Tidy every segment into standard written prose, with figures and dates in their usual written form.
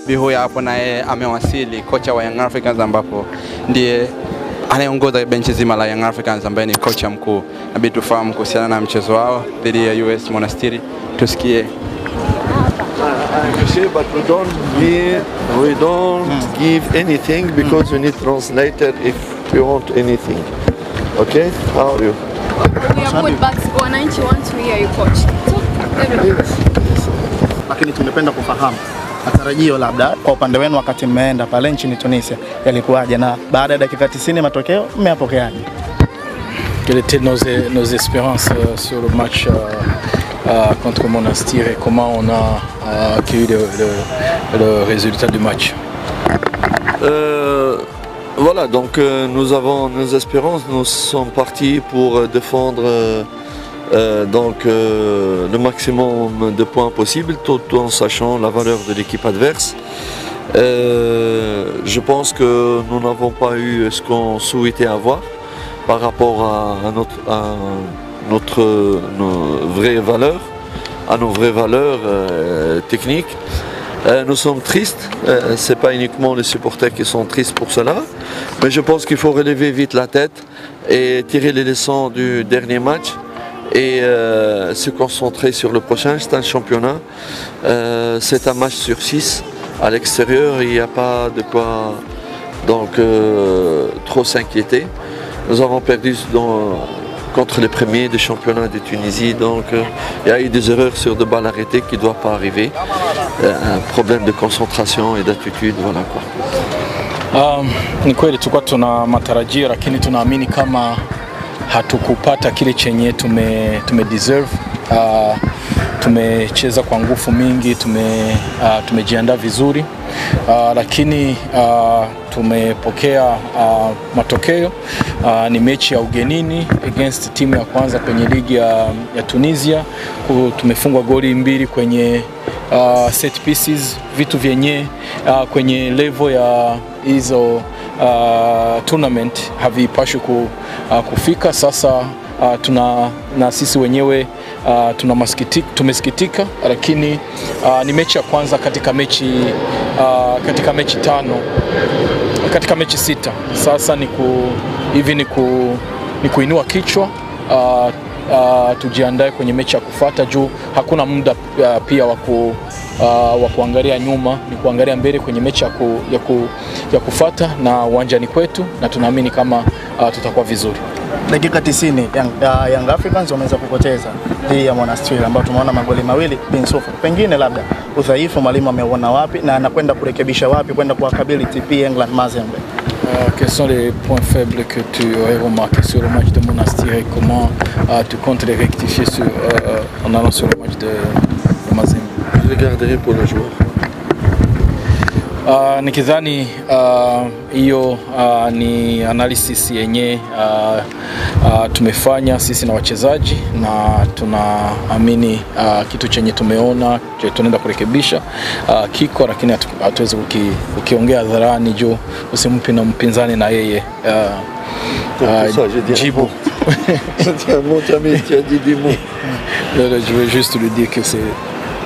Bihoya hapo naye amewasili, kocha wa Young Africans ambapo ndiye anayeongoza benchi zima la Young Africans ambaye ni kocha mkuu. Nabidi tufahamu kuhusiana na mchezo wao dhidi ya US Monastir. Tusikie. But we don't give anything because we need translator if we want anything. Okay? How are you? We are good, but wananchi want to hear you, coach. Yes. Lakini tungependa kufahamu matarajio labda kwa upande wenu wakati mmeenda pale nchini Tunisia yalikuwaje, na baada ya dakika 90 matokeo mmeyapokeaje? Quelles étaient nos espérances sur le match contre Monastir et comment on a accueilli le résultat du match? Voilà, donc nous avons nos espérances, nous sommes partis pour défendre le maximum de points possible tout en sachant la valeur de l'équipe adverse. Je pense que nous n'avons pas eu ce qu'on souhaitait avoir par rapport à nos vraies valeurs techniques. Nous sommes tristes, ce n'est pas uniquement les supporters qui sont tristes pour cela, mais je pense qu'il faut relever vite la tête et tirer les leçons du dernier match et se concentrer sur le prochain. C'est un championnat, c'est un match sur 6 à l'extérieur, il n'y a pas de quoi trop s'inquiéter. Nous avons perdu contre les premiers des championnats de Tunisie, donc il y a eu des erreurs sur des balles arrêtées qui ne doivent pas arriver, un problème de concentration et d'attitude, voilà quoi. Ni kweli tulikuwa tuna matarajio, lakini tunaamini kama hatukupata kile chenye tume deserve. Tumecheza kwa nguvu mingi, tumejiandaa vizuri, lakini tumepokea matokeo. Ni mechi ya ugenini against timu ya kwanza kwenye ligi ya Tunisia. Tumefungwa goli 2 kwenye set pieces, vitu vyenye kwenye level ya hizo tournament havipashi kufika. Sasa na sisi wenyewe tumesikitika, lakini ni mechi ya kwanza katika mechi 5, katika mechi 6. Sasa ni kuinua kichwa, tujiandae kwenye mechi ya kufuata juu hakuna muda pia wa kuangalia nyuma, ni kuangalia mbele kwenye mechi ya kufuata, na uwanjani kwetu, na tunaamini kama tutakuwa vizuri. Dakika 90 Young Africans wameweza kupoteza dhidi ya Monastir ambao tumeona magoli 2 bin sufuri. Pengine labda udhaifu mwalimu ameona wapi na anakwenda kurekebisha wapi kwenda kuwakabili TP England Mazembe? Quels sont les points faibles que tu aurais remarqués sur le match de Monastir et comment tu comptes les rectifier en allant sur le match de Mazembe? Je les garderai pour le joueur. Nikidhani hiyo ni analysis yenye tumefanya sisi na wachezaji, na tunaamini kitu chenye tumeona tunaenda kurekebisha kiko, lakini hatuwezi ukiongea hadharani juu usimpi na mpinzani na yeye jibu. Mon ami, tu as dit des mots. Je veux juste lui dire que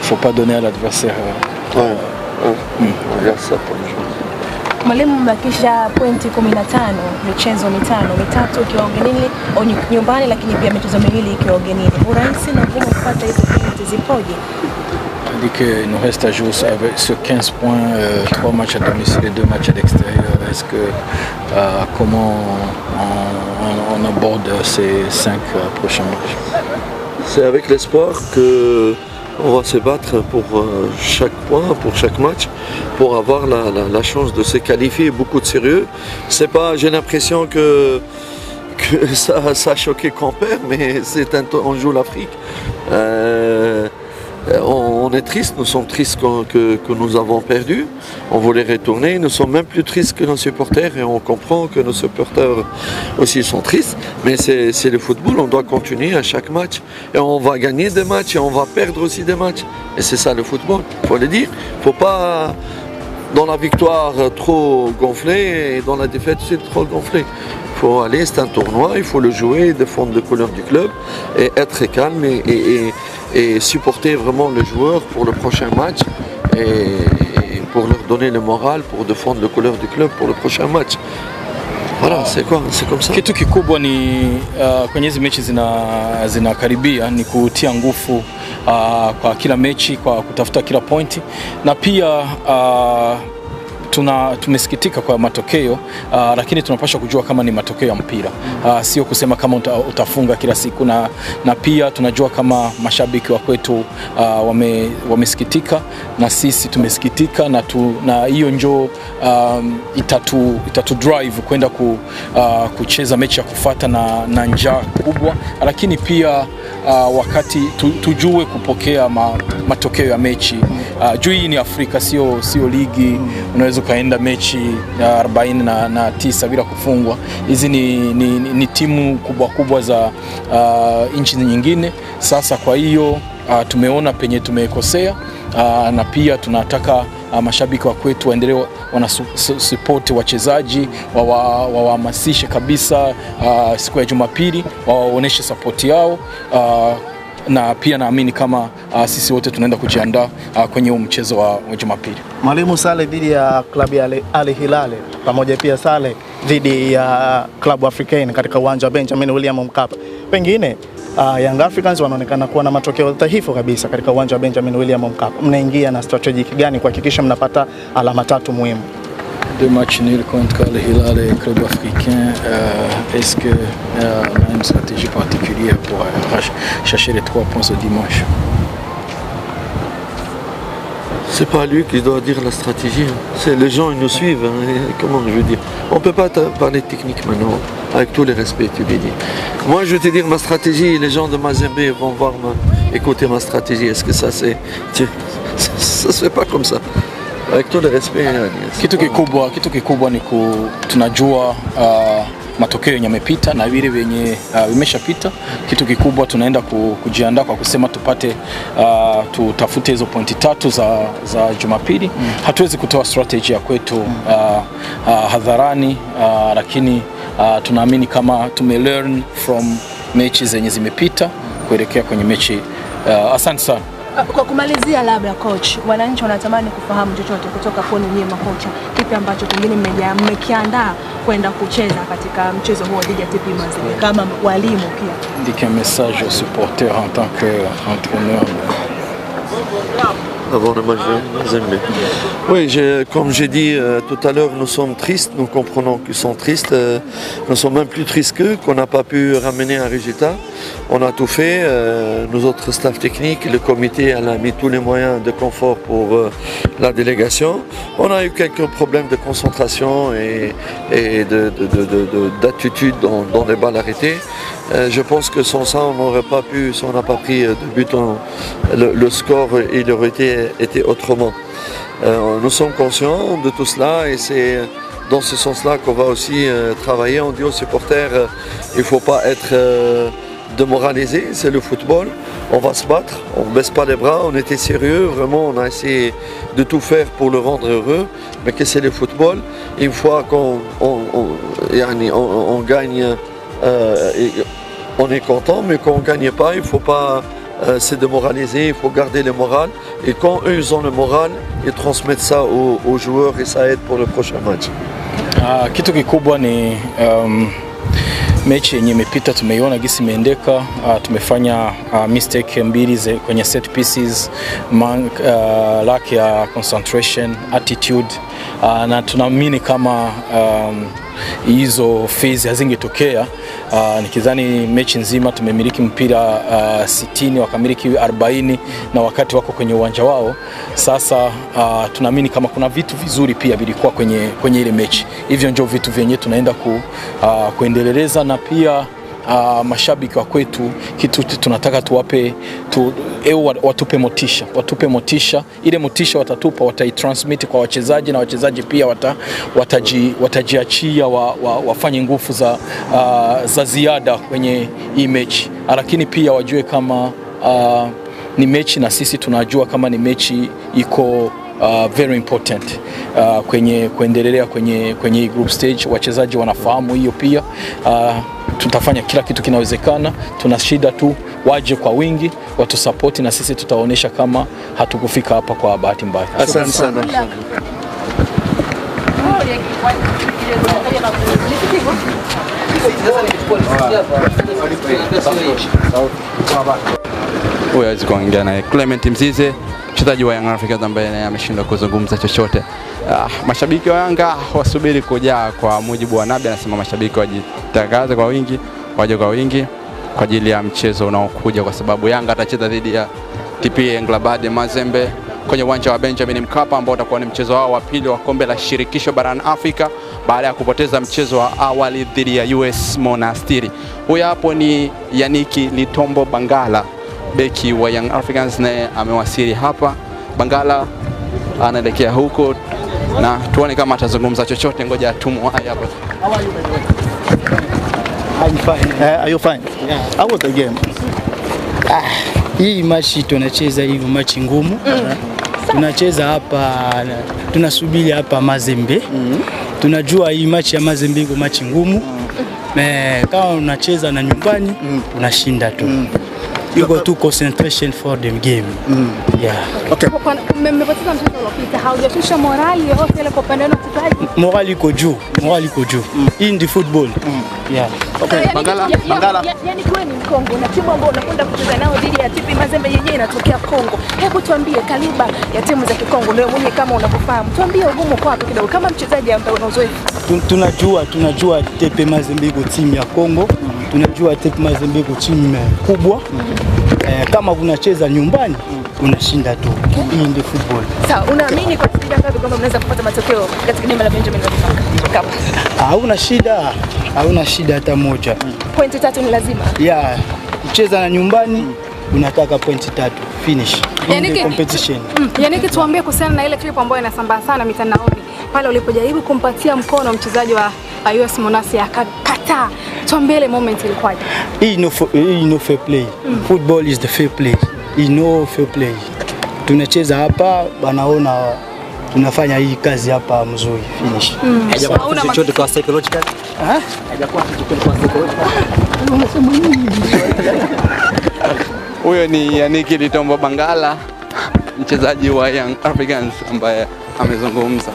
faut pas donner à l'adversaire. Mwalimu, mmebakisha pointi 15, michezo 5, 3 ikiwa ugenini nyumbani, lakini pia michezo 2 ikiwa ugenini. Urahisi na ngumu kupata hizo pointi zipoje? dit qu'il nous reste à jouer sur 15 points, 3 matchs à domicile et 2 matchs à l'extérieur. Est-ce que comment on aborde ces 5 prochains matchs? C'est avec l'espoir qu'on va se battre pour chaque point, pour chaque match, pour avoir la chance de se qualifier. Beaucoup de sérieux. C'est pas, j'ai l'impression que ça a choqué qu'on perd, mais on joue l'Afrique. On est triste, nous sommes tristes que nous avons perdu. On voulait retourner, nous sommes même plus tristes que nos supporters et on comprend que nos supporters aussi sont tristes. Mais c'est le football, on doit continuer à chaque match. Et on va gagner des matchs et on va perdre aussi des matchs. Et c'est ça le football, il faut le dire. Il ne faut pas, dans la victoire, trop gonfler et dans la défaite, c'est trop gonfler. Il faut aller, c'est un tournoi, il faut le jouer, défendre les couleurs du club et être calme et supporter vraiment le joueur pour le prochain match et pour leur donner le moral, pour défendre les couleurs du club pour le prochain match. Voilà, c'est comme ça. Kitu kikubwa ni kwenye hizi mechi zinakaribia ni kutia nguvu kwa kila mechi, kwa kutafuta kila pointi, na pia tumesikitika kwa matokeo lakini tunapaswa kujua kama ni matokeo ya mpira, sio kusema kama utafunga kila siku, na pia tunajua kama mashabiki wa kwetu wamesikitika na sisi tumesikitika, na hiyo njoo itatu drive kwenda kucheza mechi ya kufuata na njaa kubwa, lakini pia wakati tujue kupokea matokeo ya mechi. Juu hii ni Afrika, sio ligi unaweza kaenda mechi 49 bila kufungwa. Hizi ni timu kubwa za nchi nyingine. Sasa kwa hiyo tumeona penye tumekosea, na pia tunataka mashabiki wa kwetu waendelee support wachezaji, wahamasishe kabisa siku ya Jumapili, waoneshe support yao, na pia naamini kama sisi wote tunaenda kujiandaa kwenye mchezo wa Jumapili. Mwalimu, Sale dhidi ya klabu ya Al Hilal pamoja pia Sale dhidi ya klabu Africain katika uwanja wa Benjamin William Mkapa. Pengine Young Africans wanaonekana kuwa na matokeo dhaifu kabisa katika uwanja wa Benjamin William Mkapa. Mnaingia na strategic gani kuhakikisha mnapata alama 3 muhimu? Deux matchs nuls contre Al Hilal et Club Africain. Est-ce que on a une stratégie particulière pour chercher les 3 points ce dimanche? C'est pas lui qui doit dire la stratégie. C'est les gens, ils nous suivent. Comment je veux dire? On peut pas parler de technique maintenant, avec tous les respects, tu l'as dit. Moi, je vais te dire ma stratégie. Les gens de Mazembe vont écouter ma stratégie. Est-ce que ça c'est... Ça se fait pas comme ça. Avec tout le respect. Kitu kikubwa ni tunajua matokeo yenye yamepita na vile venye vimeshapita. Kitu kikubwa tunaenda kujiandaa kwa kusema tutafute hizo pointi 3 za Jumapili. Hatuwezi kutoa strategy ya kwetu hadharani, lakini tunaamini kama tumelearn from mechi zenye zimepita kuelekea kwenye mechi. Asante sana. Kwa kumalizia, labda coach, wananchi wanatamani kufahamu chochote kutoka kwenu nyinyi makocha, kipi ambacho pengine mmekiandaa kwenda kucheza katika mchezo huo dhidi ya TP Mazembe kama walimu pia? Indique un message aux supporters en tant qu'entraîneur. Avant le match de Mazembe. Oui, comme j'ai dit tout à l'heure, nous sommes tristes, nous comprenons qu'ils sont tristes. Nous sommes même plus tristes qu'eux, qu'on n'a pas pu ramener un résultat. On a tout fait, nous autres staff techniques, le comité a mis tous les moyens de confort pour la délégation. On a eu quelques problèmes de concentration et d'attitude dans les balles arrêtées. Je pense que sans ça, on n'aurait pas pu, si on n'a pas pris de but, le score il aurait été autrement. Nous sommes conscients de tout cela et c'est dans ce sens-là qu'on va aussi travailler. On dit aux supporters, il ne faut pas être démoralisé, c'est le football. On va se battre, on ne baisse pas les bras, on était sérieux, vraiment on a essayé de tout faire pour le rendre heureux, mais que c'est le football. Une fois qu'on gagne, on est content, mais quand on ne gagne pas, il ne faut pas se démoraliser, il faut garder le moral. Et quand eux ils ont le moral, ils transmettent ça aux joueurs et ça aide pour le prochain match. Kitu kikubwa ni mechi yenye imepita tumeiona gisi imeendeka. Tumefanya mistake mbili kwenye set pieces, lack ya concentration, attitude, na tunaamini kama hizo phase hazingetokea. Nikidhani mechi nzima tumemiliki mpira 60, wakamiliki 40 na wakati wako kwenye uwanja wao. Sasa tunaamini kama kuna vitu vizuri pia vilikuwa kwenye ile mechi. Hivyo ndio vitu vyenye tunaenda kuendeleza, na pia mashabiki wa kwetu kitu tunataka watupe motisha. Ile motisha watatupa, wataitransmit kwa wachezaji, na wachezaji pia watajiachia wafanye nguvu za ziada kwenye hii mechi. Lakini pia wajue kama ni mechi, na sisi tunajua kama ni mechi iko very important kuendelea kwenye group stage. Wachezaji wanafahamu hiyo pia. tutafanya kila kitu kinawezekana. Tuna shida tu waje kwa wingi, watu support, na sisi tutaonesha kama hatukufika hapa kwa bahati mbaya. Asante sana. Huyo hawezi kuongea naye. Clement Mzize, mchezaji wa Young Africans ambaye naye ameshindwa kuzungumza chochote. Mashabiki wa Yanga wasubiri kujaa, kwa mujibu wa Nabi anasema mashabiki wajitangaze kwa wingi, waje kwa wingi kwa ajili ya mchezo unaokuja, kwa sababu Yanga atacheza dhidi ya TP Englebert Mazembe kwenye uwanja wa Benjamin Mkapa, ambao utakuwa ni mchezo wao wa pili wa kombe la shirikisho barani Afrika baada ya kupoteza mchezo wa awali dhidi ya US Monastir. Huyu hapo ni Yannick Litombo Bangala, beki wa Young Africans, naye amewasili hapa. Bangala anaelekea huko na tuone kama atazungumza chochote. Ngoja atumwe hapa. Are you fine? Yeah. How was the game? Hii machi tunacheza hivi, machi ngumu. Tunacheza hapa, tunasubiri hapa Mazembe. Tunajua hii machi ya Mazembe iko machi ngumu. Kama unacheza na nyumbani, unashinda tu. You got to concentration for the game. Yeah. Okay. Mmepoteza mchezo uliopita, haujashusha morali yote ile kwa upande wa wachezaji? Morali iko juu, morali iko juu. In the football. Yeah. Okay, Bangala. Yani kwa ni Kongo na timu ambayo unakwenda kucheza nao dhidi ya TP Mazembe yenyewe inatokea Kongo. Hebu tuambie kaliba ya timu za Kikongo leo mwenyewe kama unavyofahamu. Tuambie ugumu kwa wapi kidogo kama mchezaji ambaye una uzoefu. Tunajua TP Mazembe iko timu ya Kongo. Tunajua TP Mazembe iko timu kubwa. Kama unacheza nyumbani unashinda tu. Hii ndio football. Sawa, unaamini kwa shida ngapi kwamba mnaweza kupata matokeo katika game la Benjamin Mkapa? Hauna shida hata moja. Pointi 3 ni lazima. Yeah, kucheza na nyumbani unataka pointi 3 finish. Yaani competition. Yaani tuambie kuhusiana na ile clip ambayo inasambaa sana mitandaoni pale ulipojaribu kumpatia mkono mchezaji wa US Monastir akakataa. Tuambie ile moment ilikuwaje? Hii no fair play. Football is the fair play. Hii no fair play. Tunacheza hapa, wanaona tunafanya hii kazi hapa mzuri finish. Hajakuwa chochote kwa psychological. Hajakuwa chochote kwa psychological. Huyo ni Yannick Litombo Bangala, mchezaji wa Young Africans ambaye amezungumza.